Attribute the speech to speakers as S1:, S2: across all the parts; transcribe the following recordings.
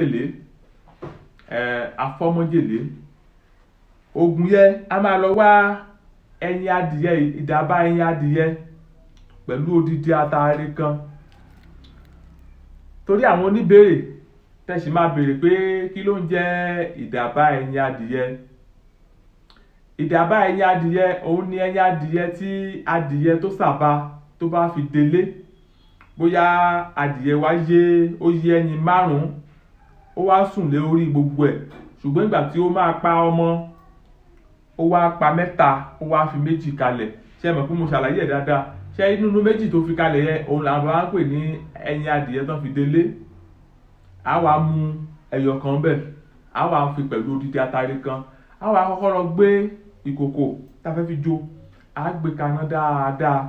S1: májèlé afọ́mọ́jèlé oògùn yẹn a máa lọ wá ẹyin adìyẹ ìdàbà ẹyin adìyẹ pẹ̀lú odidi ataare kan torí àwọn oníbèrè tẹ̀sí máa béèrè pé kí ló ń jẹ́ ìdàbà ẹyin adìyẹ. Ìdàbà ẹyin adìyẹ òun ni ẹyin adìyẹ tí adìyẹ tó sàbà tó bá fi délé, bóyá adìyẹ wa ó yé ẹyin 5 ó wá sùn lé orí gbogbo ẹ̀, ṣùgbọ́n ìgbà tí ó máa pa ọmọ ó wá pa 3 ó wá fi 2 kalẹ̀. Ṣé mọ̀ pé mo ṣàlàyé ẹ̀ dáadáa? Ṣé nínú 2 tó fi kalẹ̀ yẹn òun làwọn bá ń pè ní ẹyin adìyẹ tó fi délé. A wá mú ẹyọ kan bẹ́ẹ̀, a wá fi pẹ̀lú odidi ataare kan, a wá kọ́kọ́ lọ gbé ìkòkò tá fẹ́ fi jó, a gbé kaná dáadáa,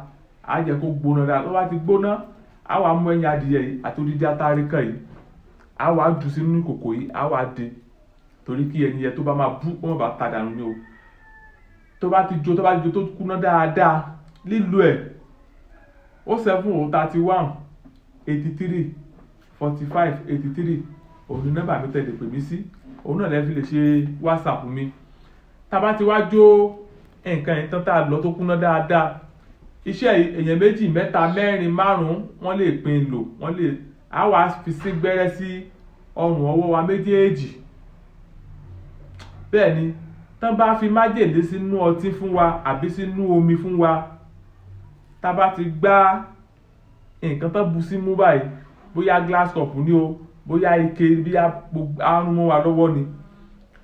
S1: a jẹ́ kó gbóná dáadáa. Tó bá ti gbóná, a wá mú ẹyin adìyẹ yìí àti odidi ataare kan yìí, a wá jù sínú ìkòkò yìí, a wá dè torí kí ẹyin yẹn tó bá máa bú kó má bàa ta dànù ni o. Tó bá ti jó tó kúná dáadáa, lílo ẹ̀ ó 7 31 83 45 83 òun ni nọ́mbà mi tẹ̀lé pè mí sí, òun náà lè fi lè ṣe WhatsApp mi. Tá bá ti wá jó nǹkan yẹn tán tá lọ tó kúná dáadáa, iṣẹ́ èèyàn 2 3 4 5 wọ́n lè pín lò, wọ́n lè a wá fi sí gbẹ́rẹ́ sí ọrùn ọwọ́ wa méjèèjì. Bẹ́ẹ̀ ni tán bá fi májèlé sínú ọtí fún wa àbí sínú omi fún wa, tá bá ti gbá nǹkan tán bu sí mú báyìí, bóyá glass cup ni o, bóyá ike bí àrùn mọ́ wa lọ́wọ́ ni.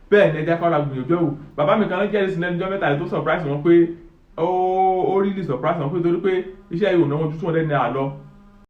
S1: Bẹ́ẹ̀ ni ẹ jẹ́ ká la gbìyànjú ẹ̀ wò. Bàbá mi kan ló jẹ́rìí sí lẹ́nu ọjọ́ mẹ́ta tó surprise wọn pé ó really surprise wọn pé torí pé iṣẹ́ yìí ò náwó ju 200 naira lọ.